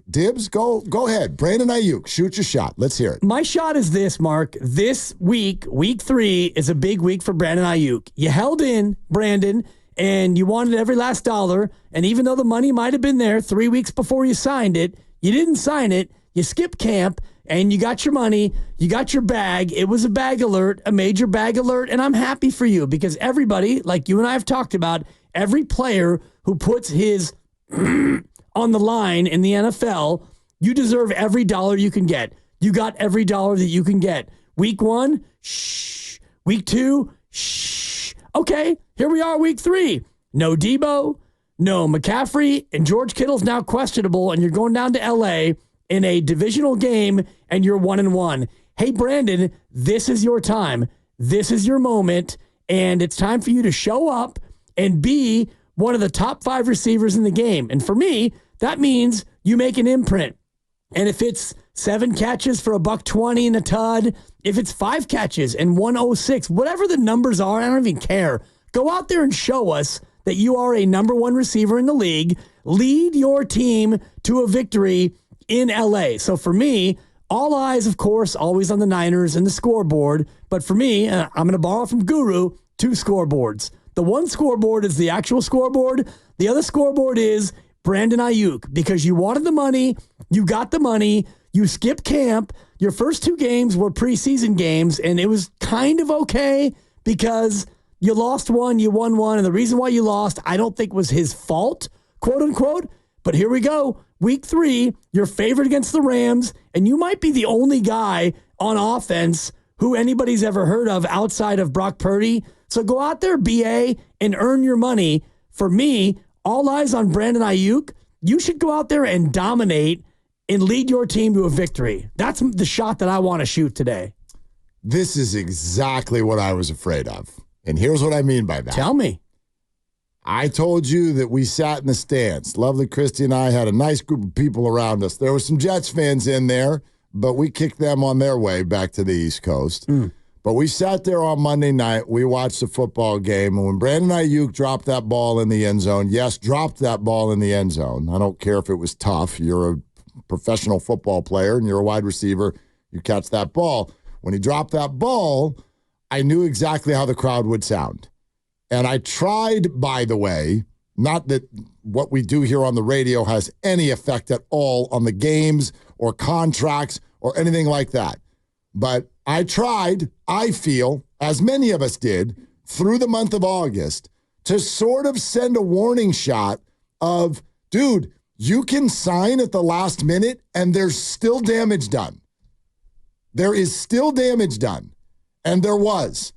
Dibs, go ahead. Brandon Aiyuk, shoot your shot. Let's hear it. My shot is this, Mark. This week 3, is a big week for Brandon Aiyuk. You held in, Brandon, and you wanted every last dollar. And even though the money might have been there 3 weeks before you signed it, you didn't sign it. You skipped camp, and you got your money. You got your bag. It was a bag alert, a major bag alert, and I'm happy for you because everybody, like you and I have talked about, every player who puts his on the line in the NFL, you deserve every dollar you can get. You got every dollar that you can get. Week 1, shh. Week 2, shh. Okay, here we are, week 3. No Debo, no McCaffrey, and George Kittle's now questionable, and you're going down to L.A. in a divisional game, and you're 1-1. Hey, Brandon, this is your time. This is your moment, and it's time for you to show up and be one of the top 5 receivers in the game. And for me, that means you make an imprint. And if it's 7 catches for $120 and a tud, if it's 5 catches and 106, whatever the numbers are, I don't even care. Go out there and show us that you are a number 1 receiver in the league. Lead your team to a victory in LA. So for me, all eyes, of course, always on the Niners and the scoreboard. But for me, I'm going to borrow from Guru, 2 scoreboards. The one scoreboard is the actual scoreboard. The other scoreboard is Brandon Aiyuk, because you wanted the money, you got the money, you skipped camp. Your first 2 games were preseason games, and it was kind of okay because you lost 1, you won 1, and the reason why you lost, I don't think was his fault, quote unquote. But here we go. Week 3, you're favored against the Rams, and you might be the only guy on offense who anybody's ever heard of outside of Brock Purdy. So go out there, BA, and earn your money. For me, all eyes on Brandon Aiyuk. You should go out there and dominate and lead your team to a victory. That's the shot that I want to shoot today. This is exactly what I was afraid of. And here's what I mean by that. Tell me. I told you that we sat in the stands. Lovely Christy and I had a nice group of people around us. There were some Jets fans in there, but we kicked them on their way back to the East Coast. But we sat there on Monday night. We watched the football game. And when Brandon Aiyuk dropped that ball in the end zone, yes, dropped that ball in the end zone. I don't care if it was tough. You're a professional football player and you're a wide receiver. You catch that ball. When he dropped that ball, I knew exactly how the crowd would sound. And I tried, by the way, not that what we do here on the radio has any effect at all on the games or contracts or anything like that. But I tried, I feel, as many of us did, through the month of August, to sort of send a warning shot of, dude, you can sign at the last minute and there's still damage done. There is still damage done. And there was.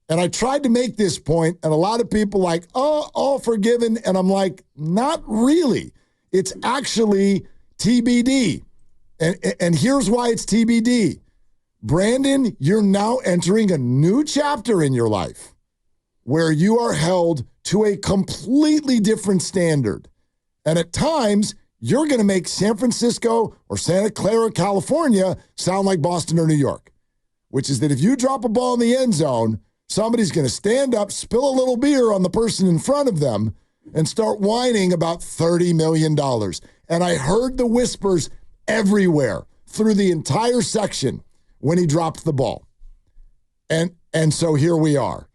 And I tried to make this point, and a lot of people like, oh, all forgiven. And I'm like, not really. It's actually TBD. And here's why it's TBD. Brandon, you're now entering a new chapter in your life where you are held to a completely different standard. And at times, you're going to make San Francisco or Santa Clara, California sound like Boston or New York, which is that if you drop a ball in the end zone, somebody's going to stand up, spill a little beer on the person in front of them, and start whining about $30 million. And I heard the whispers everywhere through the entire section when he dropped the ball. And so here we are.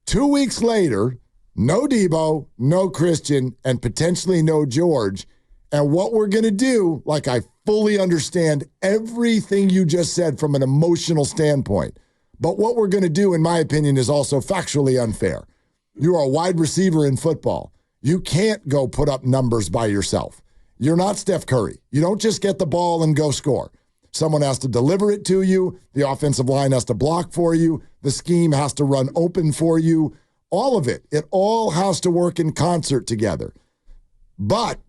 2 weeks later, no Debo, no Christian, and potentially no George. And what we're going to do, like I fully understand everything you just said from an emotional standpoint. But what we're going to do, in my opinion, is also factually unfair. You are a wide receiver in football. You can't go put up numbers by yourself. You're not Steph Curry. You don't just get the ball and go score. Someone has to deliver it to you. The offensive line has to block for you. The scheme has to run open for you. All of it. It all has to work in concert together. But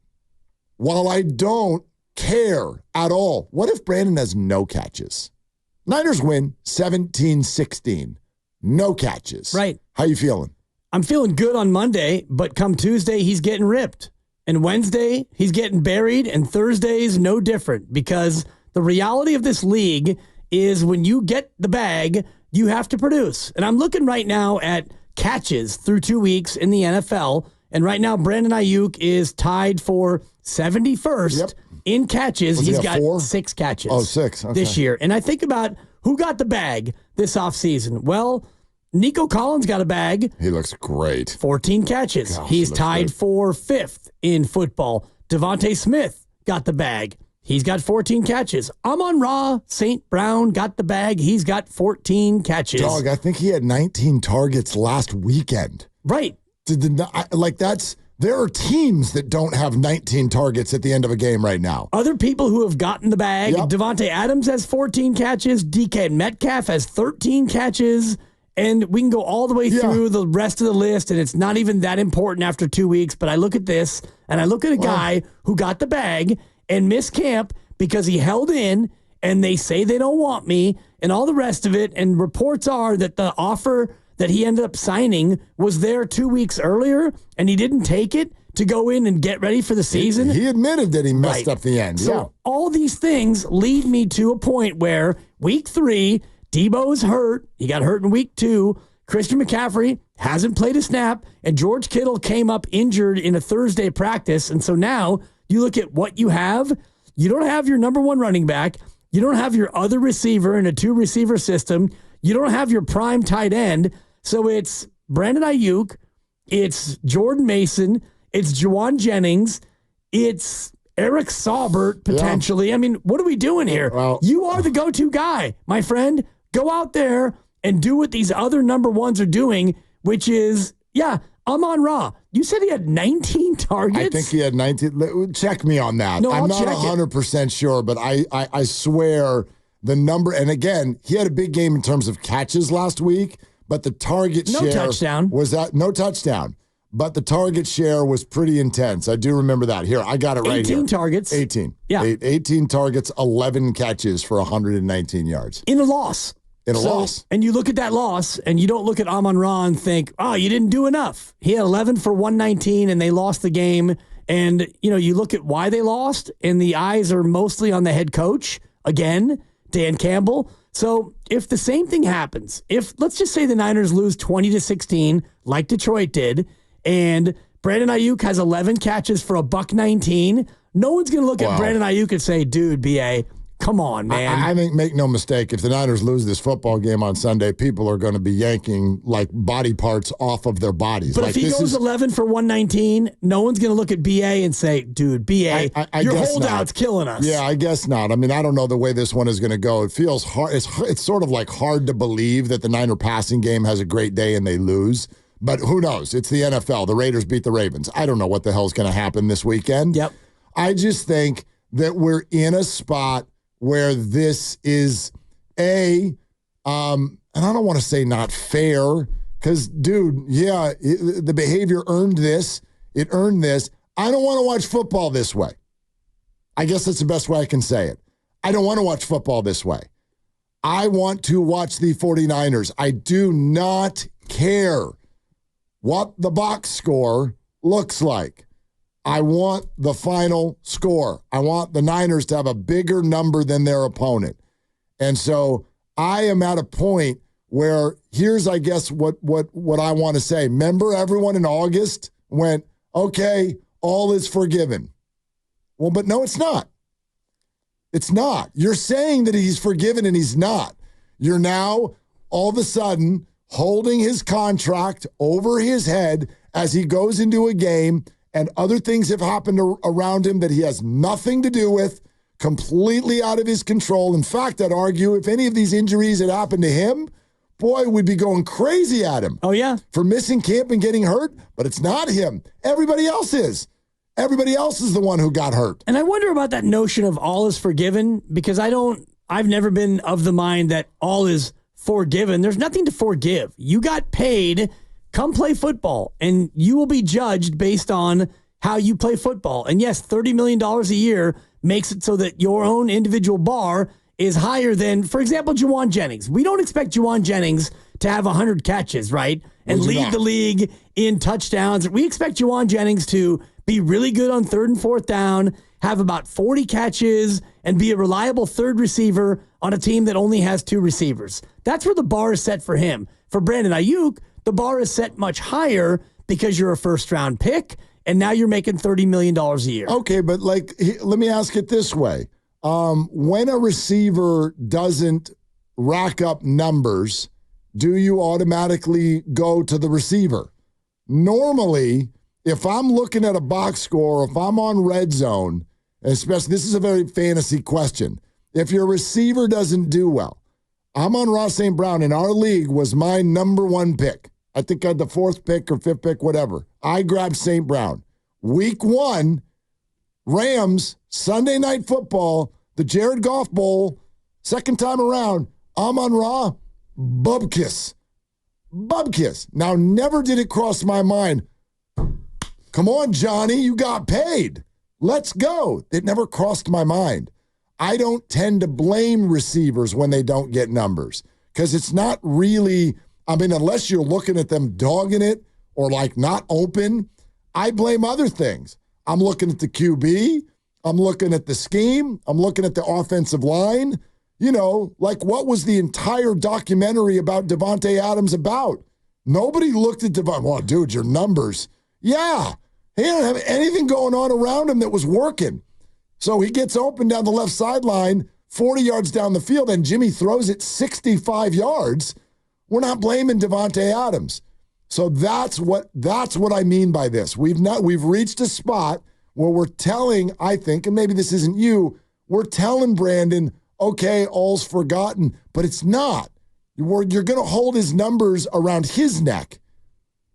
while I don't care at all, what if Brandon has no catches? Niners win 17-16. No catches. Right. How you feeling? I'm feeling good on Monday, but come Tuesday, he's getting ripped. And Wednesday, he's getting buried. And Thursday's no different, because the reality of this league is when you get the bag, you have to produce. And I'm looking right now at catches through 2 weeks in the NFL. And right now, Brandon Aiyuk is tied for 71st in catches, Was he he's at got 4? 6 catches. Oh, 6. Okay. This year. And I think about who got the bag this offseason. Well, Nico Collins got a bag. He looks great. 14 catches. Gosh, He's he looks tied good. for 5th in football. Devontae Smith got the bag. He's got 14 catches. Amon-Ra St. Brown got the bag. He's got 14 catches. Dog, I think he had 19 targets last weekend. Right. There are teams that don't have 19 targets at the end of a game right now. Other people who have gotten the bag, Yep. Devontae Adams has 14 catches. DK Metcalf has 13 catches. And we can go all the way through the rest of the list, and it's not even that important after 2 weeks. But I look at this, and I look at a guy who got the bag and missed camp because he held in, and they say they don't want me, and all the rest of it. And reports are that the offer that he ended up signing was there 2 weeks earlier, and he didn't take it to go in and get ready for the season. He admitted that he messed up the end. So all these things lead me to a point where week 3, Debo's hurt. He got hurt in week 2. Christian McCaffrey hasn't played a snap, and George Kittle came up injured in a Thursday practice. And so now you look at what you have. You don't have your number 1 running back. You don't have your other receiver in a 2-receiver system. You don't have your prime tight end. So it's Brandon Aiyuk. It's Jordan Mason. It's Juwan Jennings. It's Eric Saubert, potentially. I mean, what are we doing here? Well, you are the go-to guy, my friend. Go out there and do what these other number 1s are doing, which is, Amon-Ra. You said he had 19 targets? I think he had 19. Check me on that. No, I'm I'll not check 100% sure, but I swear the number, and again, he had a big game in terms of catches last week, but the target share. No touchdown. Was that no touchdown? But the target share was pretty intense. I do remember that. Here, I got it right here. 18 targets. 18. Yeah. 18 targets, 11 catches for 119 yards. In a loss. In a loss. And you look at that loss, and you don't look at Amon-Ra and think, oh, you didn't do enough. He had 11 for 119, and they lost the game. And, you look at why they lost, and the eyes are mostly on the head coach, again, Dan Campbell. So if the same thing happens, let's just say the Niners lose 20-16, like Detroit did, and Brandon Aiyuk has 11 catches for $119, no one's going to look at Brandon Aiyuk and say, dude, B.A., come on, man. I think, make no mistake, if the Niners lose this football game on Sunday, people are going to be yanking like body parts off of their bodies. But like, if he goes 11 for 119, no one's going to look at BA and say, dude, BA, your holdout's killing us. Yeah, I guess not. I mean, I don't know the way this one is going to go. It feels hard. It's sort of like hard to believe that the Niner passing game has a great day and they lose. But who knows? It's the NFL. The Raiders beat the Ravens. I don't know what the hell's going to happen this weekend. Yep. I just think that we're in a spot where this is and I don't want to say not fair, because, dude, the behavior earned this. It earned this. I don't want to watch football this way. I guess that's the best way I can say it. I don't want to watch football this way. I want to watch the 49ers. I do not care what the box score looks like. I want the final score. I want the Niners to have a bigger number than their opponent. And so I am at a point where here's, I guess, what I want to say. Remember, everyone in August went, okay, all is forgiven. Well, but no, it's not. It's not. You're saying that he's forgiven and he's not. You're now all of a sudden holding his contract over his head as he goes into a game, and other things have happened around him that he has nothing to do with, completely out of his control. In fact, I'd argue if any of these injuries had happened to him, boy, we'd be going crazy at him. Oh, yeah? For missing camp and getting hurt, but it's not him. Everybody else is. Everybody else is the one who got hurt. And I wonder about that notion of all is forgiven, because I've never been of the mind that all is forgiven. There's nothing to forgive. You got paid. Come play football, and you will be judged based on how you play football. And yes, $30 million a year makes it so that your own individual bar is higher than, for example, Juwan Jennings. We don't expect Juwan Jennings to have 100 catches, right? And lead the league in touchdowns. We expect Juwan Jennings to be really good on 3rd and 4th down, have about 40 catches, and be a reliable third receiver on a team that only has 2 receivers. That's where the bar is set for him. For Brandon Aiyuk, the bar is set much higher because you're a first-round pick, and now you're making $30 million a year. Okay, but let me ask it this way. When a receiver doesn't rack up numbers, do you automatically go to the receiver? Normally, if I'm looking at a box score, if I'm on red zone, especially, this is a very fantasy question. If your receiver doesn't do well, I'm on Ross St. Brown. In our league was my number one pick. I think I had the 4th pick or 5th pick, whatever. I grabbed St. Brown. Week 1, Rams, Sunday Night Football, the Jared Goff Bowl, second time around, I'm on Raw, Bubkiss. Now, never did it cross my mind, come on, Johnny, you got paid. Let's go. It never crossed my mind. I don't tend to blame receivers when they don't get numbers because it's not really, unless you're looking at them dogging it or not open, I blame other things. I'm looking at the QB. I'm looking at the scheme. I'm looking at the offensive line. What was the entire documentary about Davante Adams about? Nobody looked at Davante. Well, dude, your numbers. Yeah. He didn't have anything going on around him that was working. So he gets open down the left sideline, 40 yards down the field, and Jimmy throws it 65 yards. We're not blaming Davante Adams. So that's what I mean by this. We've reached a spot where we're telling, I think, and maybe this isn't you, we're telling Brandon, okay, all's forgotten, but it's not. You're going to hold his numbers around his neck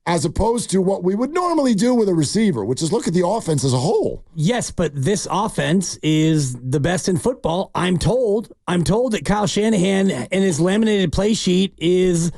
as opposed to what we would normally do with a receiver, which is look at the offense as a whole. Yes, but this offense is the best in football. I'm told that Kyle Shanahan and his laminated play sheet is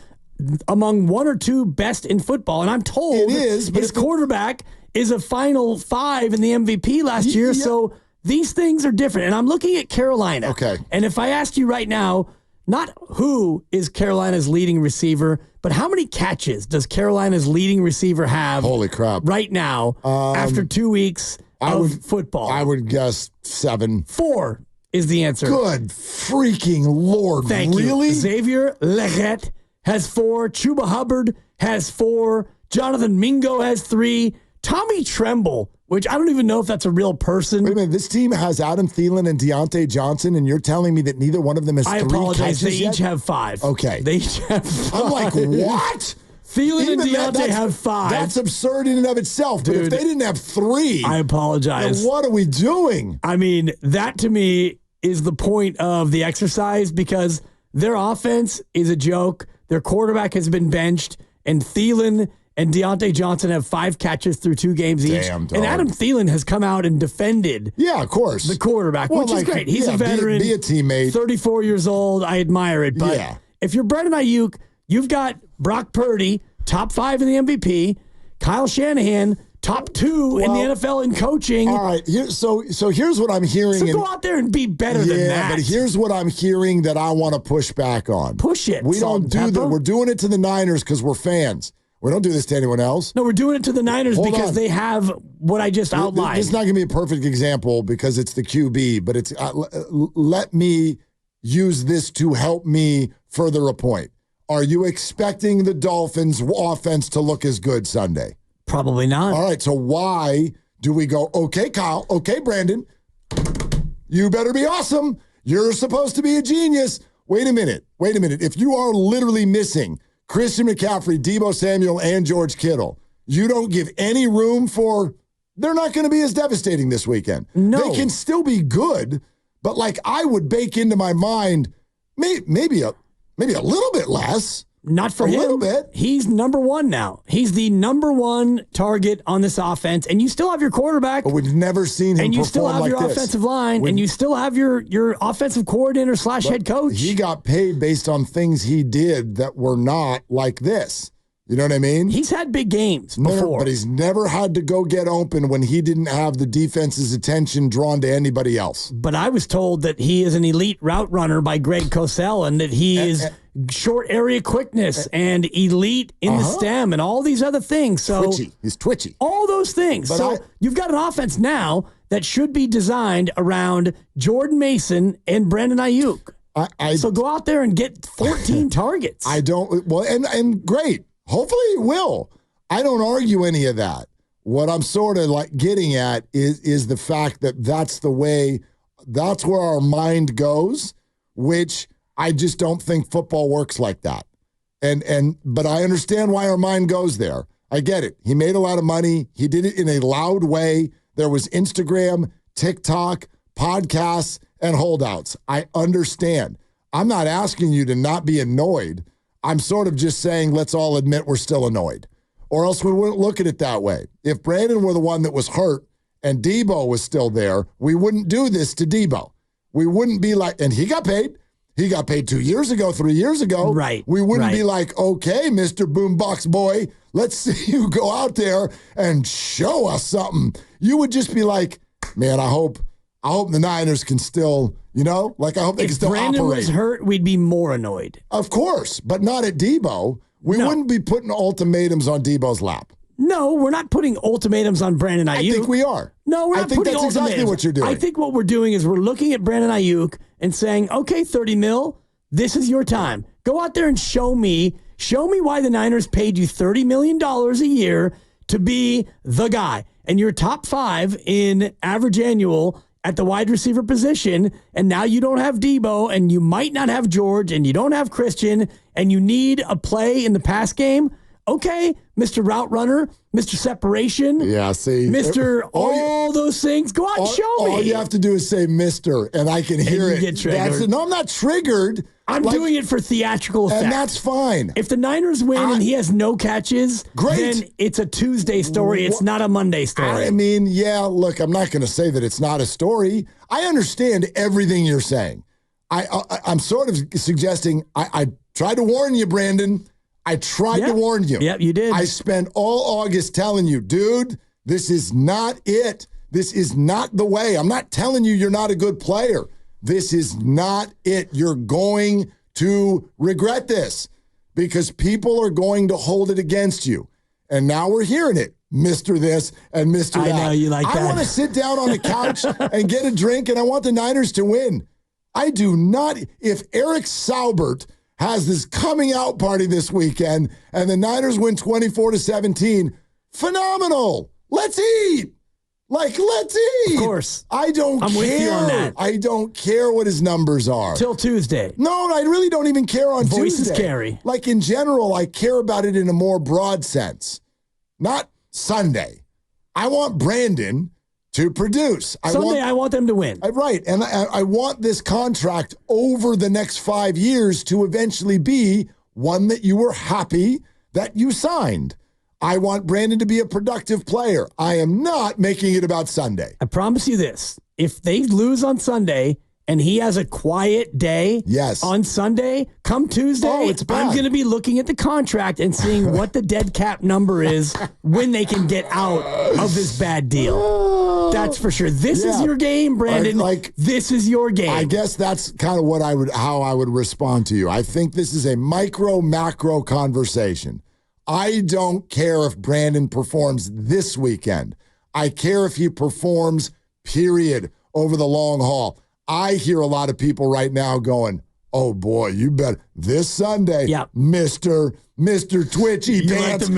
among 1 or 2 best in football. And I'm told it is, but his quarterback is a Final 5 in the MVP last year. Yeah. So these things are different. And I'm looking at Carolina. Okay. And if I ask you right now, not who is Carolina's leading receiver, but how many catches does Carolina's leading receiver have? Holy crap. Right now, after 2 weeks of football? I would guess 7. 4 is the answer. Good freaking Lord. Thank really? you. Xavier Leggett has 4. Chuba Hubbard has 4. Jonathan Mingo has 3. Tommy Tremble, which I don't even know if that's a real person. Wait a minute. This team has Adam Thielen and Deontay Johnson, and you're telling me that neither one of them has 3 catches? I apologize. They each have 5. Okay. They each have 5. I'm like, what? Thielen and Deontay have 5. That's absurd in and of itself. Dude, but if they didn't have 3, I apologize. Then what are we doing? That to me is the point of the exercise because their offense is a joke. Their quarterback has been benched, and Thielen and Deontay Johnson have 5 catches through 2 games each. Damn, dog. And Adam Thielen has come out and defended of course. the quarterback, which is great. He's a veteran. Be a teammate. 34 years old. I admire it. But if you're Brandon Aiyuk, you've got Brock Purdy, top 5 in the MVP, Kyle Shanahan, top 2 in the NFL in coaching. All right. So here's what I'm hearing. So go out there and be better than that. Yeah, but here's what I'm hearing that I want to push back on. Push it. We don't do that. We're doing it to the Niners because we're fans. We don't do this to anyone else. No, we're doing it to the Niners because they have what I just outlined. This is not going to be a perfect example because it's the QB, but it's let me use this to help me further a point. Are you expecting the Dolphins' offense to look as good Sunday? Probably not. All right, so why do we go, okay, Kyle, okay, Brandon, you better be awesome. You're supposed to be a genius. Wait a minute. If you are literally missing Christian McCaffrey, Deebo Samuel, and George Kittle, you don't give any room for, they're not going to be as devastating this weekend. No. They can still be good, but I would bake into my mind maybe a little bit less. Not for him. A little bit. He's number 1 now. He's the number 1 target on this offense, and you still have your quarterback. But we've never seen him perform like this. And you still have your offensive line, and you still have your offensive coordinator / head coach. He got paid based on things he did that were not like this. You know what I mean? He's had big games before. But he's never had to go get open when he didn't have the defense's attention drawn to anybody else. But I was told that he is an elite route runner by Greg Cosell and that he is short area quickness and elite in the stem and all these other things. So He's twitchy. All those things. But you've got an offense now that should be designed around Jordan Mason and Brandon Aiyuk. So go out there and get 14 targets. And great. Hopefully it will. I don't argue any of that. What I'm sort of like getting at is the fact that that's where our mind goes, which I just don't think football works like that. But I understand why our mind goes there. I get it. He made a lot of money. He did it in a loud way. There was Instagram, TikTok, podcasts, and holdouts. I understand. I'm not asking you to not be annoyed. I'm sort of just saying let's all admit we're still annoyed, or else we wouldn't look at it that way. If Brandon were the one that was hurt and Debo was still there, we wouldn't do this to Debo. We wouldn't be like, and he got paid. He got paid 2 years ago, 3 years ago. Right. We wouldn't be like, okay, Mr. Boombox Boy, let's see you go out there and show us something. You would just be like, man, I hope the Niners can still, I hope they can still Brandon operate. was hurt, we'd be more annoyed. Of course, but not at Debo. We wouldn't be putting ultimatums on Debo's lap. No, we're not putting ultimatums on Brandon Aiyuk. I think we are. No, we're not putting that's ultimatums. exactly what you're doing. I think what we're doing is we're looking at Brandon Aiyuk and saying, okay, 30 mil, this is your time. Go out there and show me why the Niners paid you $30 million a year to be the guy. And you're top 5 in average annual at the wide receiver position, and now you don't have Debo, and you might not have George, and you don't have Christian, and you need a play in the pass game. Okay, Mr. Route Runner, Mr. Separation. Yeah, see. Mr. All those things. Go out and show me. All you have to do is say Mr., and I can hear it. Get triggered. No, I'm not triggered. I'm doing it for theatrical effect. And that's fine. If the Niners win and he has no catches, great. Then it's a Tuesday story. It's not a Monday story. I mean, yeah, look, I'm not going to say that it's not a story. I understand everything you're saying. I'm sort of suggesting, I tried to warn you, Brandon. I tried to warn you. Yep, you did. I spent all August telling you, dude, this is not it. This is not the way. I'm not telling you you're not a good player. This is not it. You're going to regret this because people are going to hold it against you. And now we're hearing it, Mr. This and Mr. That. I know you like that. I want to sit down on the couch and get a drink, and I want the Niners to win. I do not. If Eric Saubert has this coming out party this weekend and the Niners win 24-17, phenomenal. Let's eat. Let's eat. Of course. I'm care. With you on that. I don't care what his numbers are. Till Tuesday. No, I really don't even care on Voices Tuesday. carry. In general, I care about it in a more broad sense. Not Sunday. I want Brandon to produce. I want them to win. Right. And I want this contract over the next 5 years to eventually be one that you were happy that you signed. I want Brandon to be a productive player. I am not making it about Sunday. I promise you this. If they lose on Sunday and he has a quiet day on Sunday, come Tuesday, I'm going to be looking at the contract and seeing what the dead cap number is when they can get out of this bad deal. That's for sure. This is your game, Brandon. This is your game. I guess that's kind of how I would respond to you. I think this is a macro conversation. I don't care if Brandon performs this weekend. I care if he performs, period, over the long haul. I hear a lot of people right now going, oh, boy, you bet this Sunday, Mr. Twitchy Pants,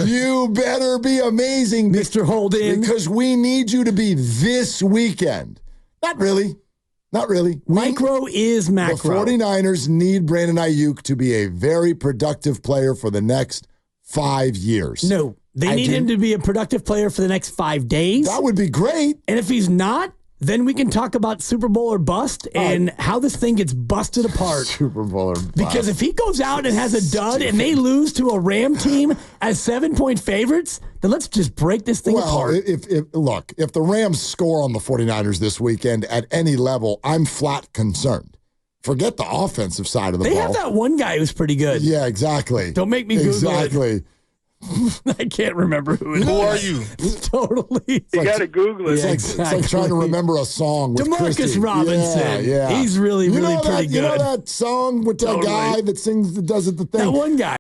you better be amazing. Mr. Hold In. Because we need you to be this weekend. Not really. Micro is macro. The 49ers need Brandon Aiyuk to be a very productive player for the next 5 years. No, they need him to be a productive player for the next 5 days. That would be great. And if he's not, then we can talk about Super Bowl or bust and how this thing gets busted apart. Super Bowl or bust. Because if he goes out and has a dud and they lose to a Ram team as 7-point favorites, then let's just break this thing apart. If the Rams score on the 49ers this weekend at any level, I'm flat concerned. Forget the offensive side of the ball. They have that one guy who's pretty good. Yeah, exactly. Don't make me Google Exactly. I can't remember who it is. Who are you? Totally. You got to Google it. It's like trying to remember a song with DeMarcus Christie. Robinson. Yeah. He's really pretty good. You know that song with that guy that does it the thing? That one guy.